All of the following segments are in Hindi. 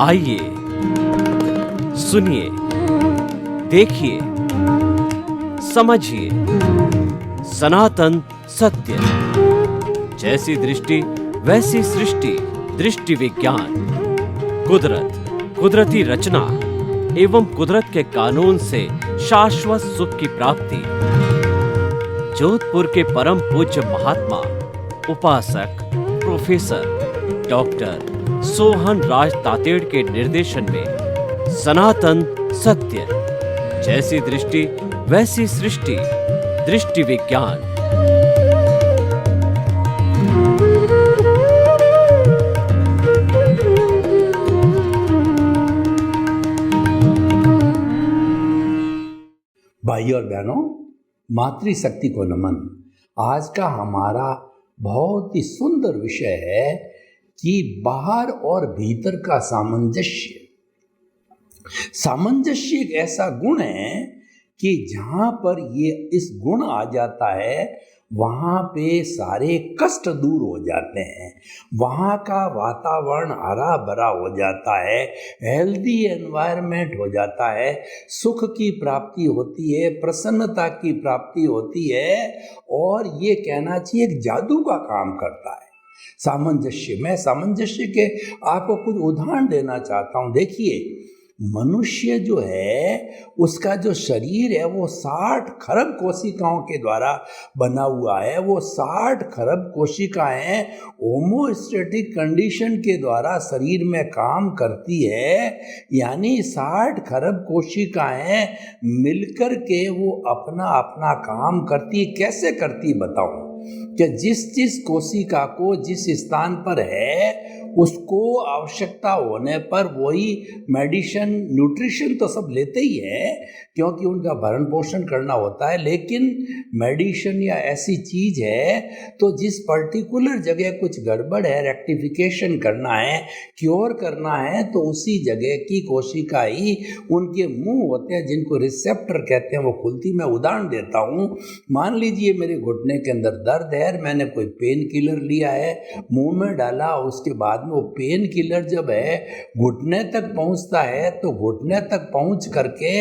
आइए, सुनिए, देखिए, समझिए सनातन सत्य। जैसी दृष्टि वैसी सृष्टि, दृष्टि विज्ञान। कुदरत, कुदरती रचना एवं कुदरत के कानून से शाश्वत सुख की प्राप्ति। जोधपुर के परम पूज्य महात्मा उपासक प्रोफेसर डॉक्टर सोहन राज तातेड़ के निर्देशन में सनातन सत्य। जैसी दृष्टि वैसी सृष्टि, दृष्टि विज्ञान। भाई और बहनों, मातृशक्ति को नमन। आज का हमारा बहुत ही सुंदर विषय है कि बाहर और भीतर का सामंजस्य। सामंजस्य एक ऐसा गुण है कि जहाँ पर ये इस गुण आ जाता है वहाँ पे सारे कष्ट दूर हो जाते हैं, वहाँ का वातावरण हरा भरा हो जाता है, हेल्दी एनवायरनमेंट हो जाता है, सुख की प्राप्ति होती है, प्रसन्नता की प्राप्ति होती है और ये कहना चाहिए एक जादू का काम करता है सामंजस्य। मैं सामंजस्य के आपको कुछ उदाहरण देना चाहता हूँ। देखिए, मनुष्य जो है उसका जो शरीर है वो 60 खरब कोशिकाओं के द्वारा बना हुआ है। वो 60 खरब कोशिकाएं होमोस्टैटिक कंडीशन के द्वारा शरीर में काम करती है, यानी 60 खरब कोशिकाएं मिलकर के वो अपना अपना काम करती है। कैसे करती बताऊं कि जिस कोशिका को जिस स्थान पर है उसको आवश्यकता होने पर वही मेडिसिन न्यूट्रिशन तो सब लेते ही है क्योंकि उनका भरण पोषण करना होता है, लेकिन मेडिसिन या ऐसी चीज़ है तो जिस पर्टिकुलर जगह कुछ गड़बड़ है, रेक्टिफिकेशन करना है, क्योर करना है, तो उसी जगह की कोशिका ही उनके मुंह होते हैं जिनको रिसेप्टर कहते हैं, वो खुलती। मैं उदाहरण देता हूँ। मान लीजिए मेरे घुटने के अंदर दर्द है, मैंने कोई पेन किलर लिया है, मुंह में डाला, उसके बाद में वो पेन किलर जब है घुटने तक पहुंचता है तो घुटने तक पहुंच करके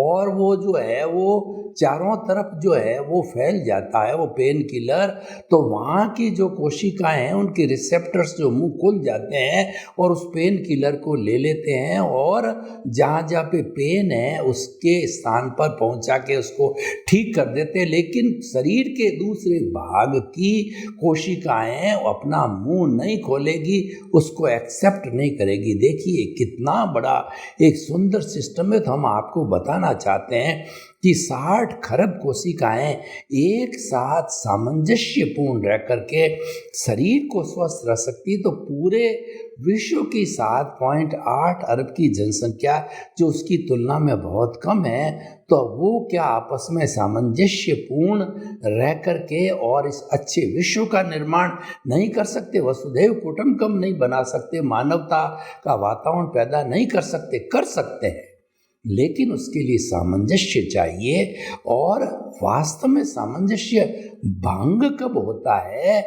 और वो जो है वो चारों तरफ जो है वो फैल जाता है वो पेन किलर। तो वहाँ की जो कोशिकाएं हैं उनके रिसेप्टर्स जो मुंह खुल जाते हैं और उस पेन किलर को ले लेते हैं और जहाँ जहाँ पे पेन है उसके स्थान पर पहुँचा के उसको ठीक कर देते हैं। लेकिन शरीर के दूसरे भाग की कोशिकाएं अपना मुंह नहीं खोलेगी, उसको एक्सेप्ट नहीं करेगी। देखिए कितना बड़ा एक सुंदर सिस्टम है। तो हम आपको बताना चाहते हैं कि 60 खरब कोशिकाएं एक साथ सामंजस्यपूर्ण रह करके शरीर को स्वस्थ रख सकती। तो पूरे विश्व की 7.8 अरब की जनसंख्या जो उसकी तुलना में बहुत कम है, तो वो क्या आपस में सामंजस्यपूर्ण रह करके और इस अच्छे विश्व का निर्माण नहीं कर सकते? वसुधैव कुटुंबकम नहीं बना सकते, मानवता का वातावरण पैदा नहीं कर सकते? कर सकते हैं, लेकिन उसके लिए सामंजस्य चाहिए। और वास्तव में सामंजस्य भंग कब होता है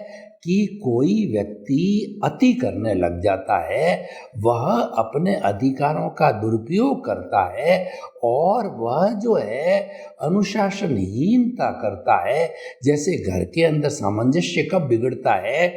कि कोई व्यक्ति अति करने लग जाता है, वह अपने अधिकारों का दुरुपयोग करता है और वह जो है अनुशासनहीनता करता है। जैसे घर के अंदर सामंजस्य कब बिगड़ता है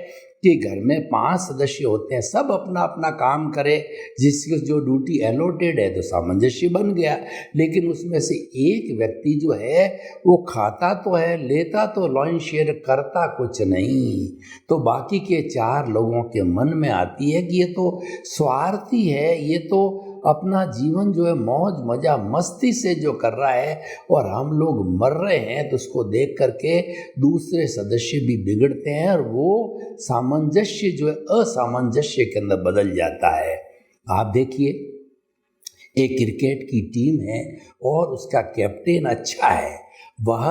कि घर में 5 सदस्य होते हैं, सब अपना अपना काम करे, जिसकी जो ड्यूटी अलॉटेड है तो सामंजस्य बन गया। लेकिन उसमें से एक व्यक्ति जो है वो खाता तो है, लेता तो लॉइन शेयर, करता कुछ नहीं, तो बाकी के 4 लोगों के मन में आती है कि ये तो स्वार्थी है, ये तो अपना जीवन जो है मौज मजा मस्ती से जो कर रहा है और हम लोग मर रहे हैं, तो उसको देख करके दूसरे सदस्य भी बिगड़ते हैं और वो सामंजस्य जो है असामंजस्य के अंदर बदल जाता है। आप देखिए, एक क्रिकेट की टीम है और उसका कैप्टन अच्छा है, वह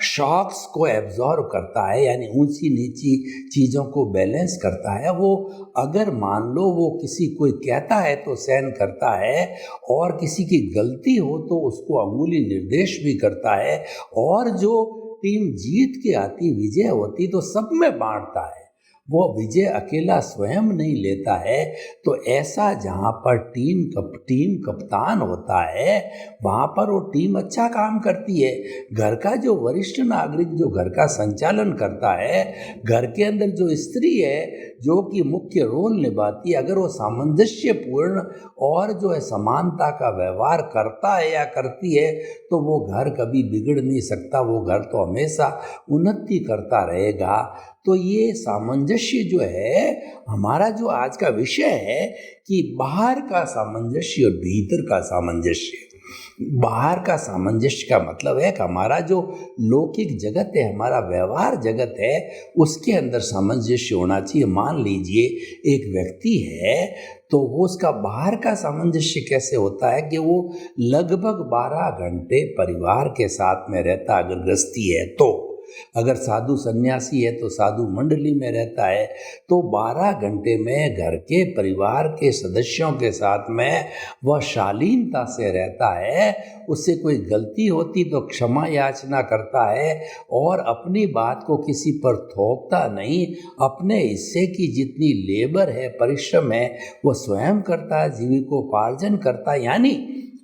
शॉक्स को एब्जॉर्व करता है, यानी ऊंची नीची चीज़ों को बैलेंस करता है। वो अगर मान लो वो किसी कोई कहता है तो सहन करता है और किसी की गलती हो तो उसको अंगुली निर्देश भी करता है, और जो टीम जीत के आती, विजय होती, तो सब में बांटता है। वो विजय अकेला स्वयं नहीं लेता है। तो ऐसा जहाँ पर टीम कप्तान होता है वहाँ पर वो टीम अच्छा काम करती है। घर का जो वरिष्ठ नागरिक जो घर का संचालन करता है, घर के अंदर जो स्त्री है जो कि मुख्य रोल निभाती है, अगर वो सामंजस्यपूर्ण और जो है समानता का व्यवहार करता है या करती है तो वो घर कभी बिगड़ नहीं सकता, वो घर तो हमेशा उन्नति करता रहेगा। तो ये सामंजस्य जो है हमारा जो आज का विषय है कि बाहर का सामंजस्य और भीतर का सामंजस्य। बाहर का सामंजस्य का मतलब है कि हमारा जो लौकिक जगत है, हमारा व्यवहार जगत है, उसके अंदर सामंजस्य होना चाहिए। मान लीजिए एक व्यक्ति है तो वो उसका बाहर का सामंजस्य कैसे होता है कि वो लगभग 12 घंटे परिवार के साथ में रहता, अगर गृहस्थी है तो। अगर साधु सन्यासी है तो साधु मंडली में रहता है, तो 12 घंटे में घर के परिवार के सदस्यों के साथ में वह शालीनता से रहता है। उससे कोई गलती होती तो क्षमा याचना करता है और अपनी बात को किसी पर थोपता नहीं। अपने हिस्से की जितनी लेबर है, परिश्रम है, वो स्वयं करता है, जीविकोपार्जन करता है। यानी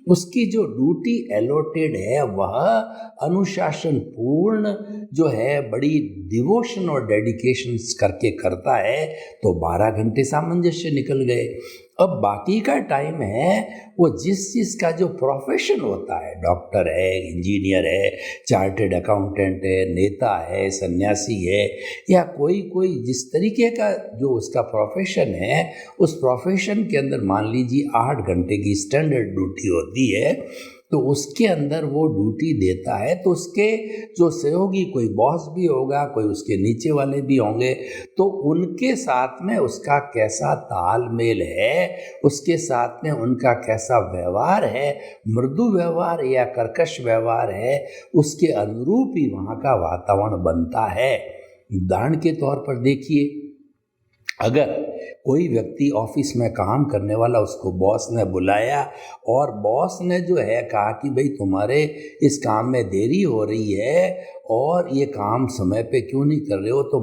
उसकी जो ड्यूटी एलोटेड है वह अनुशासन पूर्ण जो है, बड़ी डिवोशन और डेडिकेशन करके करता है। तो 12 घंटे सामंजस्य निकल गए। अब बाकी का टाइम है वो जिस चीज़ का जो प्रोफेशन होता है, डॉक्टर है, इंजीनियर है, चार्टेड अकाउंटेंट है, नेता है, सन्यासी है, या कोई जिस तरीके का जो उसका प्रोफेशन है, उस प्रोफेशन के अंदर मान लीजिए 8 घंटे की स्टैंडर्ड ड्यूटी होती है, तो उसके अंदर वो ड्यूटी देता है। तो उसके जो सहयोगी, कोई बॉस भी होगा, कोई उसके नीचे वाले भी होंगे, तो उनके साथ में उसका कैसा तालमेल है, उसके साथ में उनका कैसा व्यवहार है, मृदु व्यवहार या कर्कश व्यवहार है, उसके अनुरूप ही वहाँ का वातावरण बनता है। उदाहरण के तौर पर देखिए, अगर कोई व्यक्ति ऑफिस में काम करने वाला, उसको बॉस ने बुलाया और बॉस ने जो है कहा कि भाई तुम्हारे इस काम में देरी हो रही है और ये काम समय पे क्यों नहीं कर रहे हो, तो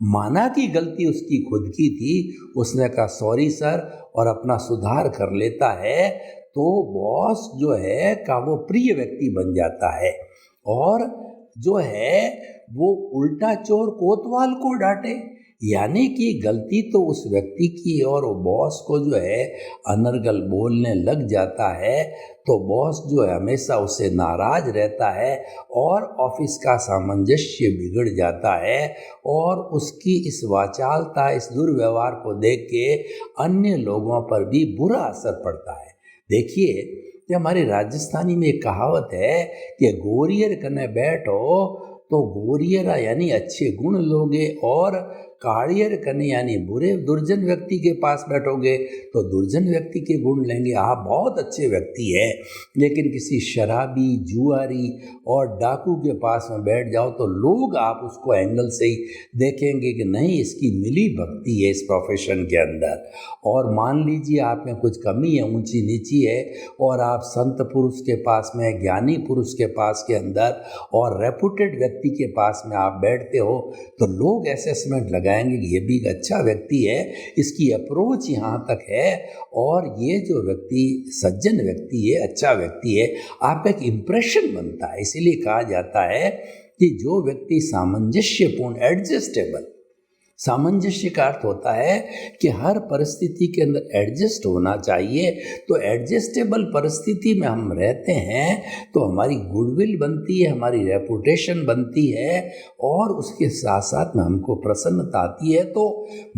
माना कि गलती उसकी खुद की थी, उसने कहा सॉरी सर और अपना सुधार कर लेता है, तो बॉस जो है का वो प्रिय व्यक्ति बन जाता है। और जो है वो उल्टा चोर कोतवाल को डांटे, यानी कि गलती तो उस व्यक्ति की और वो बॉस को जो है अनर्गल बोलने लग जाता है, तो बॉस जो है हमेशा उससे नाराज रहता है और ऑफिस का सामंजस्य बिगड़ जाता है और उसकी इस वाचालता, इस दुर्व्यवहार को देख के अन्य लोगों पर भी बुरा असर पड़ता है। देखिए कि हमारे राजस्थानी में एक कहावत है कि गोरियर कने बैठो तो गोरियरा यानी अच्छे गुण लोगे, और काड़ियर कने यानी बुरे दुर्जन व्यक्ति के पास बैठोगे तो दुर्जन व्यक्ति के गुण लेंगे। आप बहुत अच्छे व्यक्ति है, लेकिन किसी शराबी, जुआरी और डाकू के पास में बैठ जाओ तो लोग आप उसको एंगल से ही देखेंगे कि नहीं, इसकी मिली भक्ति है इस प्रोफेशन के अंदर। और मान लीजिए आप में कुछ कमी है, ऊंची नीची है, और आप संत पुरुष के पास में, ज्ञानी पुरुष के पास के अंदर और रेपुटेड व्यक्ति के पास में आप बैठते हो, तो लोग असेसमेंट लगाएंगे कि ये भी एक अच्छा व्यक्ति है, इसकी अप्रोच यहाँ तक है और ये जो व्यक्ति सज्जन व्यक्ति है, अच्छा व्यक्ति है, आपका एक इम्प्रेशन बनता है। इसीलिए कहा जाता है कि जो व्यक्ति सामंजस्यपूर्ण, एडजस्टेबल, सामंजस्य का अर्थ होता है कि हर परिस्थिति के अंदर एडजस्ट होना चाहिए। तो एडजस्टेबल परिस्थिति में हम रहते हैं तो हमारी गुडविल बनती है, हमारी रेपुटेशन बनती है और उसके साथ साथ में हमको प्रसन्नता आती है। तो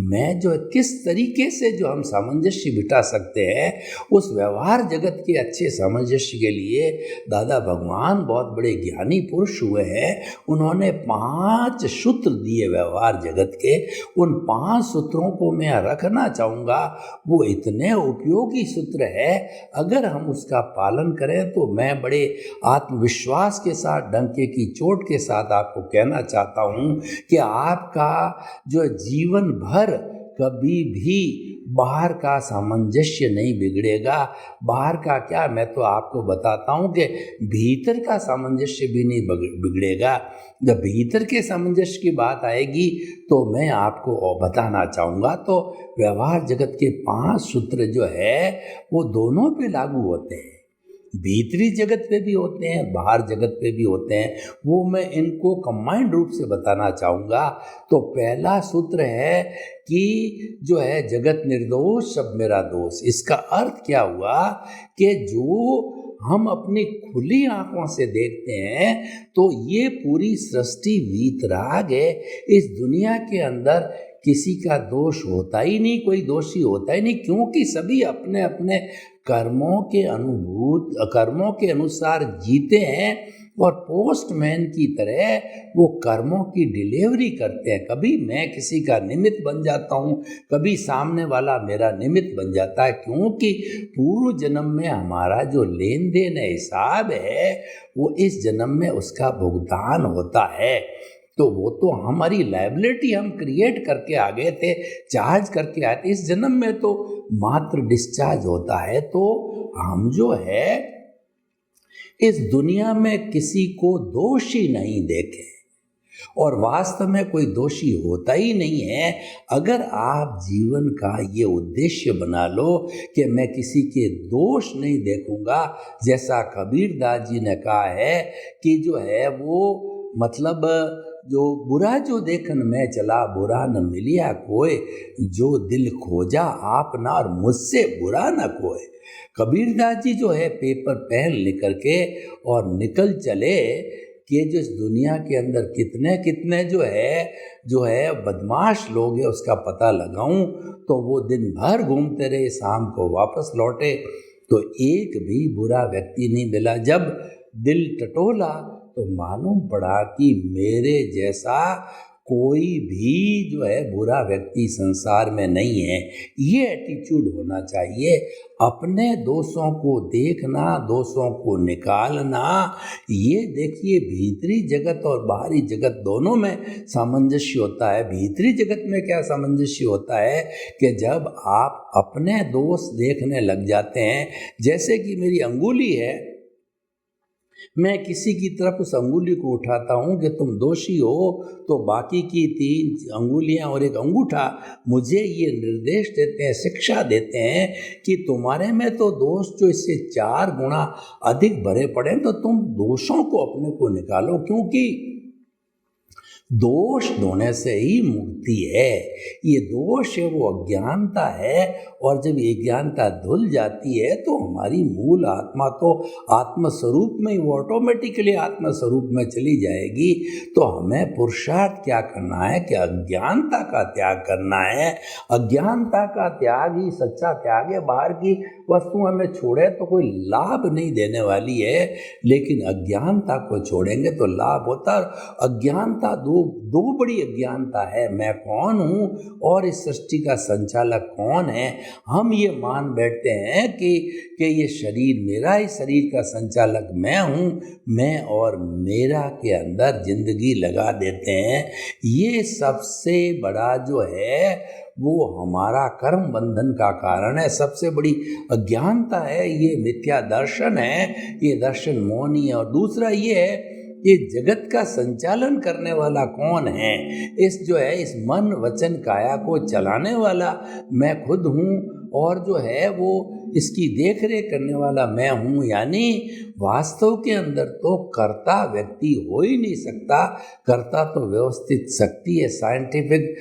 मैं जो किस तरीके से जो हम सामंजस्य बिठा सकते हैं, उस व्यवहार जगत के अच्छे सामंजस्य के लिए दादा भगवान बहुत बड़े ज्ञानी पुरुष हुए हैं। उन्होंने 5 सूत्र दिए व्यवहार जगत के। उन 5 सूत्रों को मैं रखना चाहूँगा। वो इतने उपयोगी सूत्र है, अगर हम उसका पालन करें तो मैं बड़े आत्मविश्वास के साथ, डंके की चोट के साथ आपको कहना चाहता हूँ कि आपका जो जीवन भर कभी भी बाहर का सामंजस्य नहीं बिगड़ेगा। बाहर का क्या, मैं तो आपको बताता हूँ कि भीतर का सामंजस्य भी नहीं बिगड़ेगा। जब भीतर के सामंजस्य की बात आएगी तो मैं आपको बताना चाहूँगा, तो व्यवहार जगत के 5 सूत्र जो है वो दोनों पे लागू होते हैं। भीतरी जगत पे भी होते हैं, बाहर जगत पे भी होते हैं। वो मैं इनको कंबाइंड रूप से बताना चाहूँगा। तो पहला सूत्र है कि जो है जगत निर्दोष सब मेरा दोष। इसका अर्थ क्या हुआ कि जो हम अपनी खुली आंखों से देखते हैं तो ये पूरी सृष्टि वीतराग है। इस दुनिया के अंदर किसी का दोष होता ही नहीं, कोई दोषी होता ही नहीं, क्योंकि सभी अपने अपने कर्मों के अनुसार जीते हैं और पोस्टमैन की तरह वो कर्मों की डिलीवरी करते हैं। कभी मैं किसी का निमित्त बन जाता हूँ, कभी सामने वाला मेरा निमित्त बन जाता है, क्योंकि पूर्व जन्म में हमारा जो लेन देन हिसाब है वो इस जन्म में उसका भुगतान होता है। तो वो तो हमारी लायबिलिटी हम क्रिएट करके आ गए थे, चार्ज करके आए थे। इस जन्म में तो मात्र डिस्चार्ज होता है। तो हम जो है इस दुनिया में किसी को दोषी नहीं देखे, और वास्तव में कोई दोषी होता ही नहीं है। अगर आप जीवन का ये उद्देश्य बना लो कि मैं किसी के दोष नहीं देखूंगा, जैसा कबीरदास जी ने कहा है कि जो है वो मतलब जो बुरा जो देखन में चला बुरा न मिलिया कोय, जो दिल खोजा आप ना और मुझसे बुरा न कोय। कबीरदास जी जो है पेपर पेन लेकर के और निकल चले कि जो इस दुनिया के अंदर कितने कितने जो है बदमाश लोग हैं उसका पता लगाऊं। तो वो दिन भर घूमते रहे, शाम को वापस लौटे तो एक भी बुरा व्यक्ति नहीं मिला। जब दिल टटोला तो मालूम पड़ा कि मेरे जैसा कोई भी जो है बुरा व्यक्ति संसार में नहीं है। ये एटीट्यूड होना चाहिए, अपने दोषों को देखना, दोषों को निकालना। ये देखिए भीतरी जगत और बाहरी जगत दोनों में सामंजस्य होता है। भीतरी जगत में क्या सामंजस्य होता है कि जब आप अपने दोष देखने लग जाते हैं, जैसे कि मेरी अंगुली है, मैं किसी की तरफ उस अंगुली को उठाता हूँ कि तुम दोषी हो, तो बाकी की 3 अंगुलियाँ और एक अंगूठा मुझे ये निर्देश देते हैं, शिक्षा देते हैं कि तुम्हारे में तो दोष जो इससे 4 गुना अधिक भरे पड़े, तो तुम दोषों को अपने को निकालो, क्योंकि दोष धोने से ही मुक्ति है। ये दोष है वो अज्ञानता है, और जब ये ज्ञानता धुल जाती है तो हमारी मूल आत्मा तो आत्म स्वरूप में ही, वो ऑटोमेटिकली आत्म स्वरूप में चली जाएगी। तो हमें पुरुषार्थ क्या करना है कि अज्ञानता का त्याग करना है। अज्ञानता का त्याग ही सच्चा त्याग है। बाहर की वस्तु हमें छोड़े तो कोई लाभ नहीं देने वाली है, लेकिन अज्ञानता को छोड़ेंगे तो लाभ होता है। अज्ञानता दो बड़ी अज्ञानता है, मैं कौन हूँ और इस सृष्टि का संचालक कौन है। हम ये मान बैठते हैं कि ये शरीर मेरा, इस शरीर का संचालक मैं हूँ, मैं और मेरा के अंदर जिंदगी लगा देते हैं। ये सबसे बड़ा जो है वो हमारा कर्म बंधन का कारण है, सबसे बड़ी अज्ञानता है। ये मिथ्या दर्शन है, ये दर्शन मौनी है। और दूसरा ये है ये जगत का संचालन करने वाला कौन है, इस मन वचन काया को चलाने वाला मैं खुद हूँ, और जो है वो इसकी देख रेख करने वाला मैं हूँ। यानी वास्तव के अंदर तो कर्ता व्यक्ति हो ही नहीं सकता। कर्ता तो व्यवस्थित शक्ति है, साइंटिफिक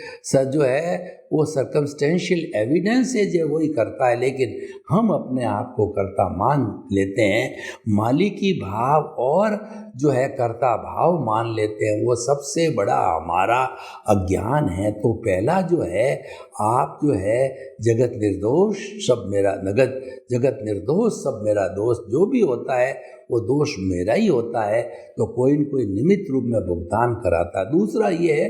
जो है वो सर्कमस्टेंशियल एविडेंस है जो वही करता है, लेकिन हम अपने आप को कर्ता मान लेते हैं। मालिकी भाव और जो है कर्ता भाव मान लेते हैं, वो सबसे बड़ा हमारा अज्ञान है। तो पहला जो है आप जो है जगत निर्दोष सब मेरा जगत निर्दोष सब मेरा दोष, जो भी होता है वो दोष मेरा ही होता है, तो कोई न कोई निमित्त रूप में भुगतान कराता। दूसरा ये है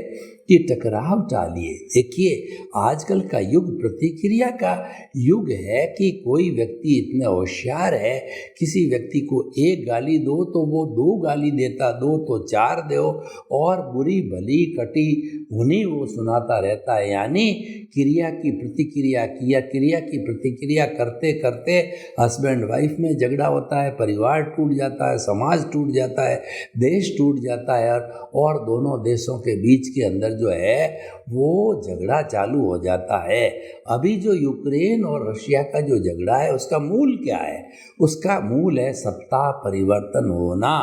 कि टकराव टालिए। देखिए, आजकल का युग प्रतिक्रिया का युग है कि कोई व्यक्ति इतना होशियार है, किसी व्यक्ति को एक गाली दो तो वो 2 गाली देता, 2 तो 4 दो, और बुरी भली कटी भुनी वो सुनाता रहता है। यानी क्रिया की प्रतिक्रिया, क्रिया की प्रतिक्रिया करते करते हस्बैंड वाइफ में झगड़ा होता है, परिवार टूट जाता है, समाज टूट जाता है, देश टूट जाता है, और दोनों देशों के बीच के अंदर जो है वो झगड़ा चालू हो जाता है। अभी जो यूक्रेन और रशिया का जो झगड़ा है उसका मूल क्या है? उसका मूल है सत्ता परिवर्तन होना।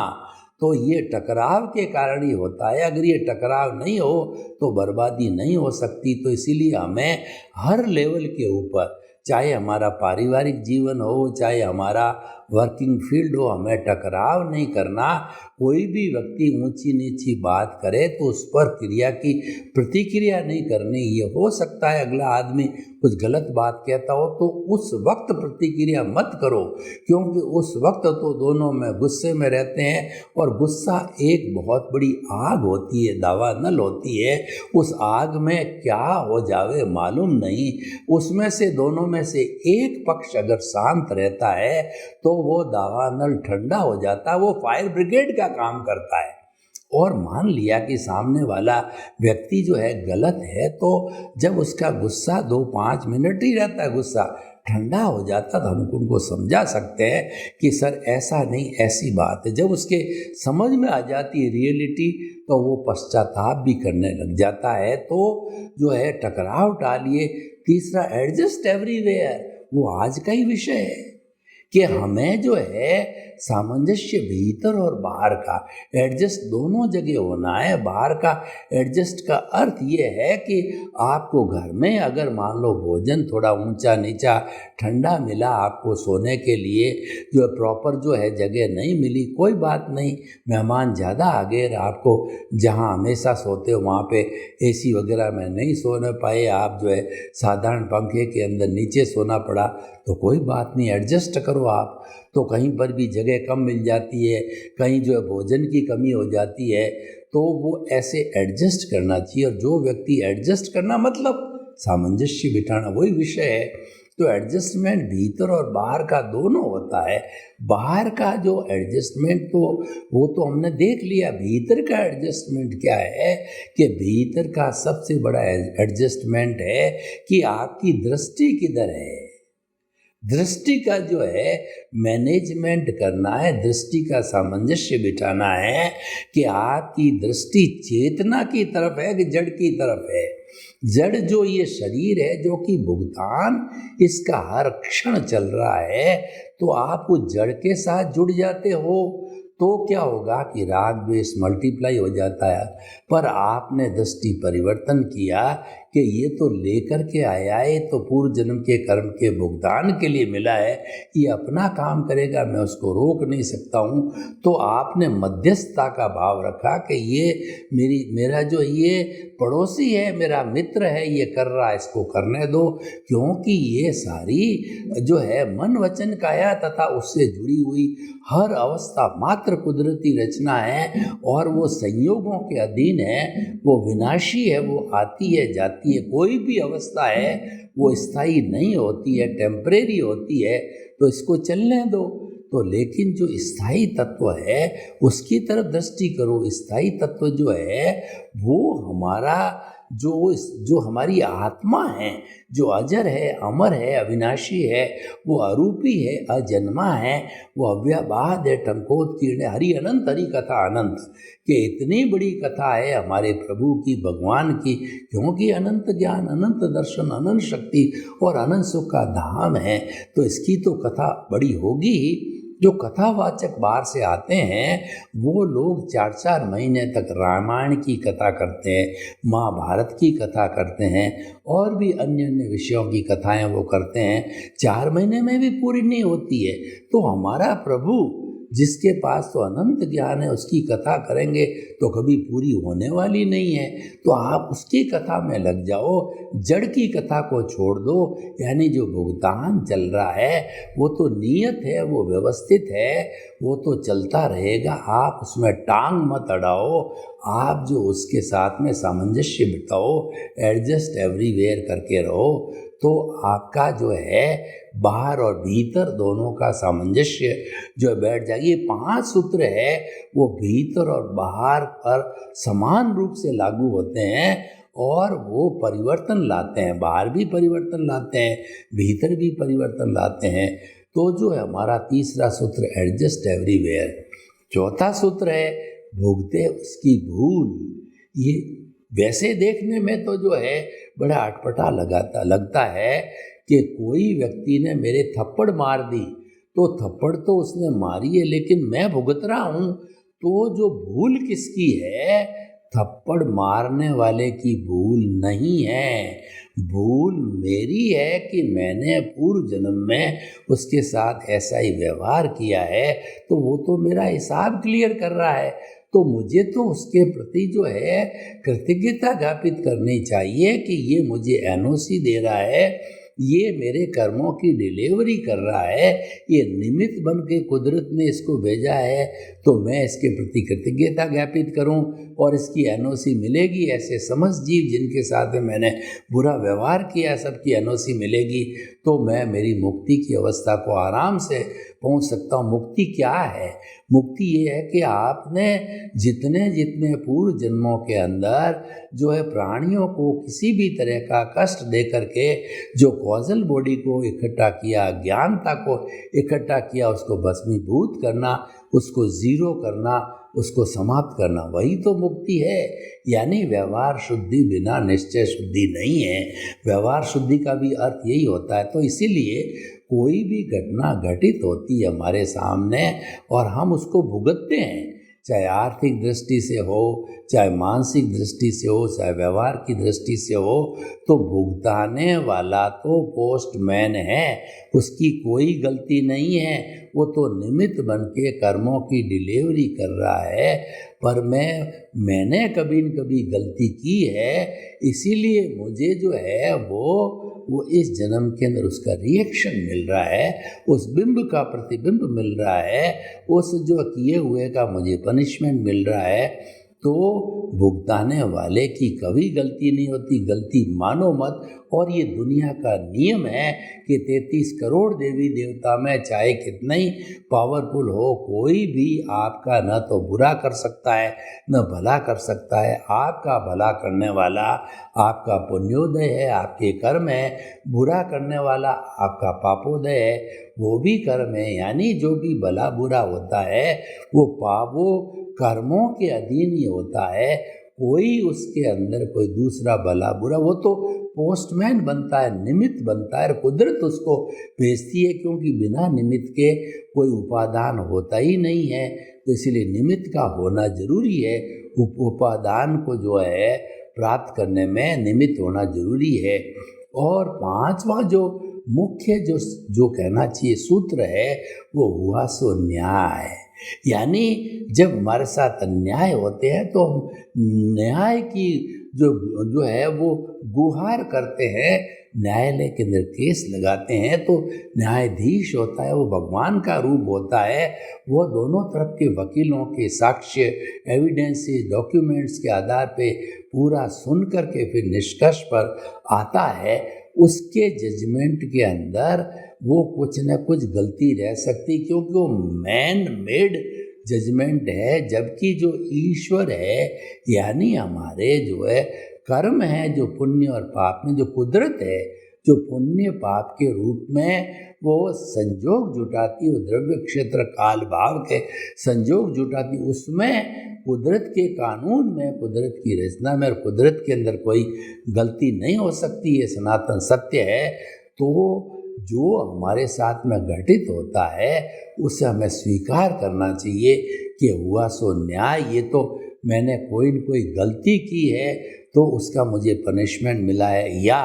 तो ये टकराव के कारण ही होता है। अगर ये टकराव नहीं हो तो बर्बादी नहीं हो सकती। तो इसीलिए हमें हर लेवल के ऊपर, चाहे हमारा पारिवारिक जीवन हो, चाहे हमारा वर्किंग फील्ड हो, हमें टकराव नहीं करना। कोई भी व्यक्ति ऊंची नीची बात करे तो उस पर क्रिया की प्रतिक्रिया नहीं करनी। ये हो सकता है अगला आदमी कुछ गलत बात कहता हो तो उस वक्त प्रतिक्रिया मत करो, क्योंकि उस वक्त तो दोनों में गुस्से में रहते हैं, और गुस्सा एक बहुत बड़ी आग होती है, दावानल होती है। उस आग में क्या हो जावे मालूम नहीं। उसमें से दोनों में से एक पक्ष अगर शांत रहता है तो वो दावानल ठंडा हो जाता है, वो फायर ब्रिगेड का काम करता है। और मान लिया कि सामने वाला व्यक्ति जो है गलत है, तो जब उसका गुस्सा 2-5 मिनट ही रहता है, गुस्सा ठंडा हो जाता, तो हम उनको समझा सकते हैं कि सर ऐसा नहीं, ऐसी बात है। जब उसके समझ में आ जाती है रियलिटी, तो वो पश्चाताप भी करने लग जाता है। तो जो है टकराव टालिए। तीसरा, एडजस्ट एवरीवेयर, वो आज का ही विषय है कि हमें जो है सामंजस्य भीतर और बाहर का एडजस्ट दोनों जगह होना है। बाहर का एडजस्ट का अर्थ ये है कि आपको घर में अगर मान लो भोजन थोड़ा ऊंचा नीचा ठंडा मिला, आपको सोने के लिए जो प्रॉपर जो है जगह नहीं मिली, कोई बात नहीं। मेहमान ज़्यादा आ गए, आपको जहाँ हमेशा सोते हो वहाँ पे एसी वगैरह में नहीं सोने पाए, आप जो है साधारण पंखे के अंदर नीचे सोना पड़ा, तो कोई बात नहीं, एडजस्ट करो आप। तो कहीं पर भी जगह कम मिल जाती है, कहीं जो है भोजन की कमी हो जाती है, तो वो ऐसे एडजस्ट करना चाहिए। और जो व्यक्ति एडजस्ट करना मतलब सामंजस्य बिठाना, वही विषय है। तो एडजस्टमेंट भीतर और बाहर का दोनों होता है। बाहर का जो एडजस्टमेंट तो वो तो हमने देख लिया, भीतर का एडजस्टमेंट क्या है कि भीतर का सबसे बड़ा एडजस्टमेंट है कि आपकी दृष्टि किधर है। दृष्टि का जो है मैनेजमेंट करना है, दृष्टि का सामंजस्य बिठाना है कि आपकी दृष्टि चेतना की तरफ है कि जड़ की तरफ है। जड़ जो ये शरीर है, जो कि भुगतान इसका हर क्षण चल रहा है, तो आप उस जड़ के साथ जुड़ जाते हो तो क्या होगा कि राग द्वेष मल्टीप्लाई हो जाता है। पर आपने दृष्टि परिवर्तन किया कि ये तो लेकर के आया है, तो पूर्व जन्म के कर्म के भुगतान के लिए मिला है, ये अपना काम करेगा, मैं उसको रोक नहीं सकता हूँ। तो आपने मध्यस्थता का भाव रखा कि ये मेरा जो ये पड़ोसी है, मेरा मित्र है, ये कर रहा है, इसको करने दो, क्योंकि ये सारी जो है मन वचन काया तथा उससे जुड़ी हुई हर अवस्था मात्र कुदरती रचना है, और वो संयोगों के अधीन है, वो विनाशी है, वो आती है जाती है। कोई भी अवस्था है वो स्थायी नहीं होती है, टेम्परेरी होती है, तो इसको चलने दो। तो लेकिन जो स्थायी तत्व है उसकी तरफ दृष्टि करो। स्थायी तत्व जो है वो हमारा जो हमारी आत्मा है, जो अजर है, अमर है, अविनाशी है, वो अरूपी है, अजन्मा है, वो अव्याबाद है, टंकोत्कीर्ण है। हरि अनंत, हरि कथा अनंत, कि इतनी बड़ी कथा है हमारे प्रभु की, भगवान की, क्योंकि अनंत ज्ञान, अनंत दर्शन, अनंत शक्ति और अनंत सुख का धाम है, तो इसकी तो कथा बड़ी होगी ही। जो कथावाचक बाहर से आते हैं वो लोग 4-4 महीने तक रामायण की कथा करते हैं, महाभारत की कथा करते हैं, और भी अन्य अन्य विषयों की कथाएं वो करते हैं। 4 महीने में भी पूरी नहीं होती है। तो हमारा प्रभु जिसके पास तो अनंत ज्ञान है उसकी कथा करेंगे तो कभी पूरी होने वाली नहीं है। तो आप उसकी कथा में लग जाओ, जड़ की कथा को छोड़ दो। यानी जो भुगतान चल रहा है वो तो नियत है, वो व्यवस्थित है, वो तो चलता रहेगा। आप उसमें टांग मत अड़ाओ, आप जो उसके साथ में सामंजस्य बिताओ, एडजस्ट एवरीवेयर करके रहो, तो आपका जो है बाहर और भीतर दोनों का सामंजस्य जो बैठ जाएगी। ये 5 सूत्र है वो भीतर और बाहर पर समान रूप से लागू होते हैं और वो परिवर्तन लाते हैं, बाहर भी परिवर्तन लाते हैं, भीतर भी परिवर्तन लाते हैं। तो जो है हमारा तीसरा सूत्र एडजस्ट एवरीवेयर। चौथा सूत्र है भुगते उसकी भूल। ये वैसे देखने में तो जो है बड़ा अटपटा लगता है कि कोई व्यक्ति ने मेरे थप्पड़ मार दी, तो थप्पड़ तो उसने मारी है लेकिन मैं भुगत रहा हूँ। तो जो भूल किसकी है? थप्पड़ मारने वाले की भूल नहीं है, भूल मेरी है कि मैंने पूर्व जन्म में उसके साथ ऐसा ही व्यवहार किया है, तो वो तो मेरा हिसाब क्लियर कर रहा है। तो मुझे तो उसके प्रति जो है कृतज्ञता ज्ञापित करनी चाहिए कि ये मुझे एनओसी दे रहा है, ये मेरे कर्मों की डिलीवरी कर रहा है, ये निमित्त बन के कुदरत ने इसको भेजा है, तो मैं इसके प्रति कृतज्ञता ज्ञापित करूं और इसकी एनओसी मिलेगी। ऐसे समस्त जीव जिनके साथ में मैंने बुरा व्यवहार किया, सबकी एनओसी मिलेगी, तो मैं मेरी मुक्ति की अवस्था को आराम से पहुंच सकता हूं। मुक्ति क्या है? मुक्ति ये है कि आपने जितने जितने पूर्व जन्मों के अंदर जो है प्राणियों को किसी भी तरह का कष्ट दे करके जो कॉजल बॉडी को इकट्ठा किया, ज्ञानता को इकट्ठा किया, उसको भस्मीभूत करना, उसको जीरो करना, उसको समाप्त करना, वही तो मुक्ति है। यानी व्यवहार शुद्धि बिना निश्चय शुद्धि नहीं है। व्यवहार शुद्धि का भी अर्थ यही होता है। तो इसीलिए कोई भी घटना घटित होती है हमारे सामने और हम उसको भुगतते हैं, चाहे आर्थिक दृष्टि से हो, चाहे मानसिक दृष्टि से हो, चाहे व्यवहार की दृष्टि से हो, तो भुगताने वाला तो पोस्टमैन है, उसकी कोई गलती नहीं है। वो तो निमित्त बन के कर्मों की डिलीवरी कर रहा है। पर मैंने कभी न कभी गलती की है, इसीलिए मुझे जो है वो इस जन्म के अंदर उसका रिएक्शन मिल रहा है, उस बिंब का प्रतिबिंब मिल रहा है, उस जो किए हुए का मुझे पनिशमेंट मिल रहा है। तो भुगताने वाले की कभी गलती नहीं होती, गलती मानो मत। और ये दुनिया का नियम है कि 33 करोड़ देवी देवता में चाहे कितना ही पावरफुल हो, कोई भी आपका न तो बुरा कर सकता है न भला कर सकता है। आपका भला करने वाला आपका पुण्योदय है, आपके कर्म है, बुरा करने वाला आपका पापोदय है, वो भी कर्म है। यानी जो भी भला बुरा होता है वो पापों कर्मों के अधीन ही होता है। कोई उसके अंदर कोई दूसरा भला बुरा, वो तो पोस्टमैन बनता है, निमित्त बनता है, कुदरत उसको भेजती है, क्योंकि बिना निमित्त के कोई उपादान होता ही नहीं है। तो इसलिए निमित्त का होना जरूरी है। उपादान को जो है प्राप्त करने में निमित्त होना जरूरी है। और 5वां जो मुख्य जो कहना चाहिए सूत्र है वो हुआ सो न्याय। यानी जब हमारे साथ अन्याय होते हैं तो हम न्याय की जो है वो गुहार करते हैं, न्यायालय के अंदर केस लगाते हैं। तो न्यायाधीश होता है वो भगवान का रूप होता है, वो दोनों तरफ के वकीलों के साक्ष्य, एविडेंसेस, डॉक्यूमेंट्स के आधार पे पूरा सुन करके फिर निष्कर्ष पर आता है। उसके जजमेंट के अंदर वो कुछ न कुछ गलती रह सकती, क्योंकि वो मैन मेड जजमेंट है, जबकि जो ईश्वर है यानी हमारे जो है कर्म है, जो पुण्य और पाप में जो कुदरत है, जो पुण्य पाप के रूप में वो संजोग जुटाती, वो द्रव्य क्षेत्र काल भाव के संजोग जुटाती, उसमें कुदरत के कानून में, कुदरत की रचना में और कुदरत के अंदर कोई गलती नहीं हो सकती, ये सनातन सत्य है। तो जो हमारे साथ में घटित होता है उसे हमें स्वीकार करना चाहिए कि हुआ सो न्याय। ये तो मैंने कोई न कोई गलती की है तो उसका मुझे पनिशमेंट मिला है, या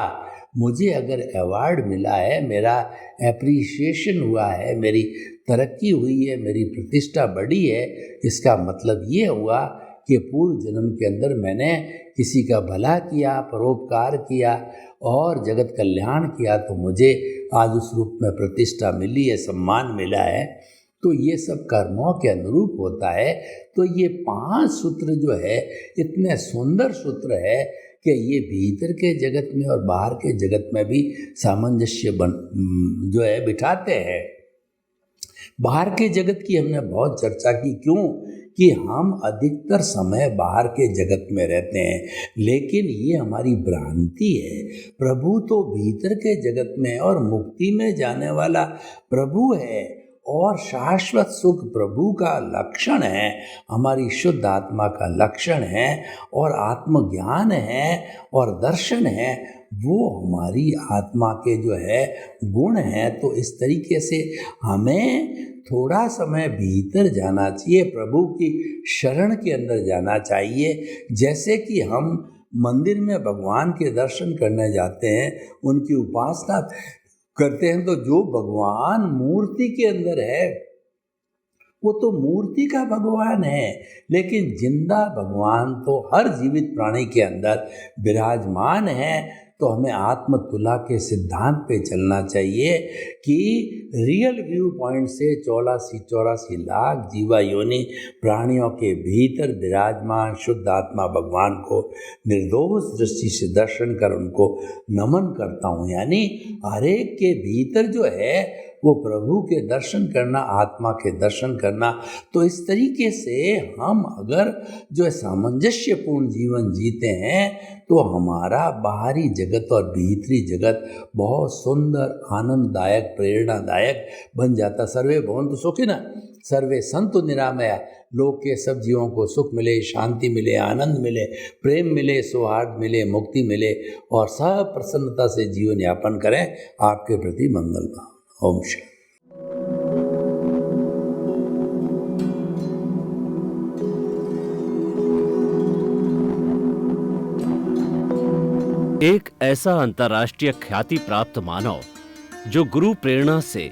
मुझे अगर अवार्ड मिला है, मेरा एप्रिसिएशन हुआ है, मेरी तरक्की हुई है, मेरी प्रतिष्ठा बढ़ी है, इसका मतलब ये हुआ कि पूर्व जन्म के अंदर मैंने किसी का भला किया, परोपकार किया और जगत कल्याण किया, तो मुझे आज उस रूप में प्रतिष्ठा मिली है, सम्मान मिला है। तो ये सब कर्मों के अनुरूप होता है। तो ये 5 सूत्र जो है इतने सुंदर सूत्र है कि ये भीतर के जगत में और बाहर के जगत में भी सामंजस्य जो है बिठाते हैं। बाहर के जगत की हमने बहुत चर्चा की, क्यों कि हम अधिकतर समय बाहर के जगत में रहते हैं, लेकिन ये हमारी भ्रांति है। प्रभु तो भीतर के जगत में और मुक्ति में जाने वाला प्रभु है और शाश्वत सुख प्रभु का लक्षण है, हमारी शुद्ध आत्मा का लक्षण है और आत्मज्ञान है और दर्शन है, वो हमारी आत्मा के जो है गुण हैं। तो इस तरीके से हमें थोड़ा समय भीतर जाना चाहिए, प्रभु की शरण के अंदर जाना चाहिए। जैसे कि हम मंदिर में भगवान के दर्शन करने जाते हैं, उनकी उपासना करते हैं, तो जो भगवान मूर्ति के अंदर है वो तो मूर्ति का भगवान है, लेकिन जिंदा भगवान तो हर जीवित प्राणी के अंदर विराजमान है। तो हमें आत्म तुला के सिद्धांत पे चलना चाहिए कि रियल व्यू पॉइंट से 84 लाख जीवा योनि प्राणियों के भीतर विराजमान शुद्ध आत्मा भगवान को निर्दोष दृष्टि से दर्शन कर उनको नमन करता हूँ। यानी हर एक के भीतर जो है वो प्रभु के दर्शन करना, आत्मा के दर्शन करना। तो इस तरीके से हम अगर जो है सामंजस्यपूर्ण जीवन जीते हैं तो हमारा बाहरी जगत और भीतरी जगत बहुत सुंदर, आनंददायक, प्रेरणादायक बन जाता। सर्वे भवन्तु सुखिनः, सर्वे सन्तु निरामया। लोक के सब जीवों को सुख मिले, शांति मिले, आनंद मिले, प्रेम मिले, सौहार्द मिले, मुक्ति मिले और सब प्रसन्नता से जीवन यापन करें। आपके प्रति मंगल भाव। ओम शांति। एक ऐसा अंतर्राष्ट्रीय ख्याति प्राप्त मानव जो गुरु प्रेरणा से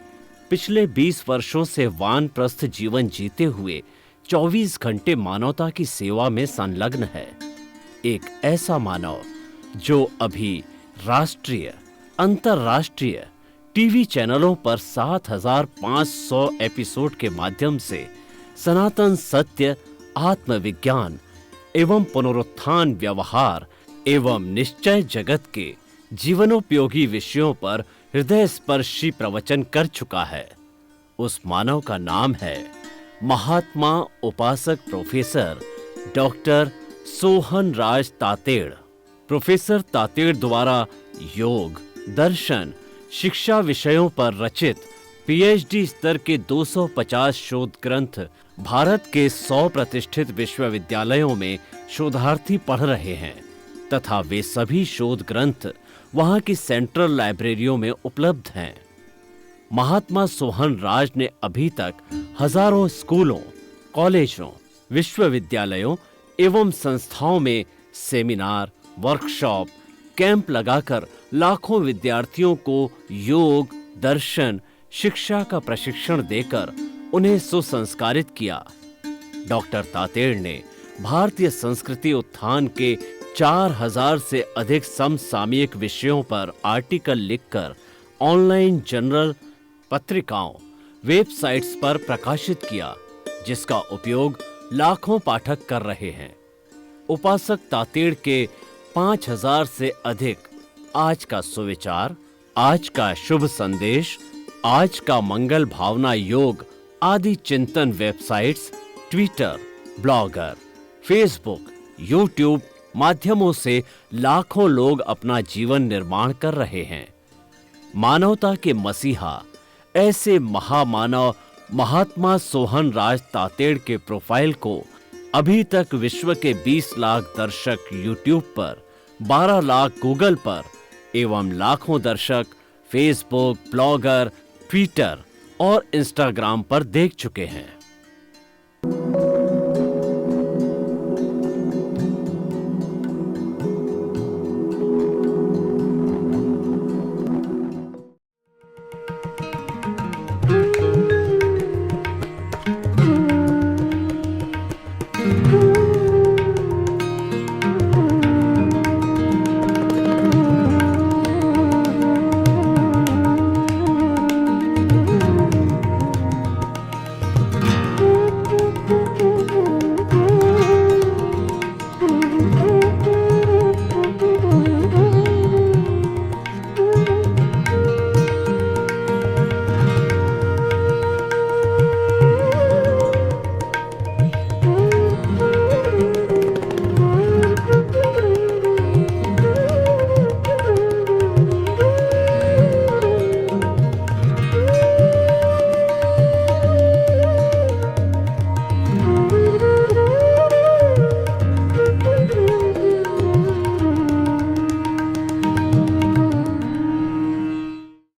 पिछले 20 वर्षों से वानप्रस्थ जीवन जीते हुए 24 घंटे मानवता की सेवा में संलग्न है। एक ऐसा मानव जो अभी राष्ट्रीय, अंतर्राष्ट्रीय टीवी चैनलों पर 7,500 एपिसोड के माध्यम से सनातन सत्य, आत्मविज्ञान एवं पुनरुत्थान, व्यवहार एवं निश्चय जगत के जीवनोपयोगी विषयों पर हृदय स्पर्शी प्रवचन कर चुका है। उस मानव का नाम है महात्मा उपासक प्रोफेसर डॉक्टर सोहन राज तातेड़। प्रोफेसर तातेड़ द्वारा योग, दर्शन, शिक्षा विषयों पर रचित पीएचडी स्तर के 250 शोध ग्रंथ भारत के 100 प्रतिष्ठित विश्वविद्यालयों में शोधार्थी पढ़ रहे हैं तथा वे सभी शोध ग्रंथ वहां की सेंट्रल लाइब्रेरियों में उपलब्ध हैं। महात्मा सोहन राज ने अभी तक हजारों स्कूलों, कॉलेजों, विश्वविद्यालयों एवं संस्थाओं में सेमिनार, वर्कशॉप, कैंप लगाकर लाखों विद्यार्थियों को योग, दर्शन, शिक्षा का प्रशिक्षण देकर उन्हें सुसंस्कारित किया। डॉक्टर तातेड़ ने भारतीय संस्कृति उत्थान के 4000 से अधिक समसामयिक विषयों पर आर्टिकल लिखकर ऑनलाइन जर्नल, पत्रिकाओं, वेबसाइट्स पर प्रकाशित किया, जिसका उपयोग लाखों पाठक कर रहे हैं। उपासक तातेड़ के 5000 से अधिक आज का सुविचार, आज का शुभ संदेश, आज का मंगल भावना योग आदि चिंतन websites, Twitter, blogger, Facebook, YouTube माध्यमों से लाखों लोग अपना जीवन निर्माण कर रहे हैं। मानवता के मसीहा ऐसे महामानव महात्मा सोहन राज तातेड़ के प्रोफाइल को अभी तक विश्व के 20 लाख दर्शक यूट्यूब पर, 12 लाख गूगल पर एवं लाखों दर्शक फेसबुक, ब्लॉगर, ट्विटर और इंस्टाग्राम पर देख चुके हैं।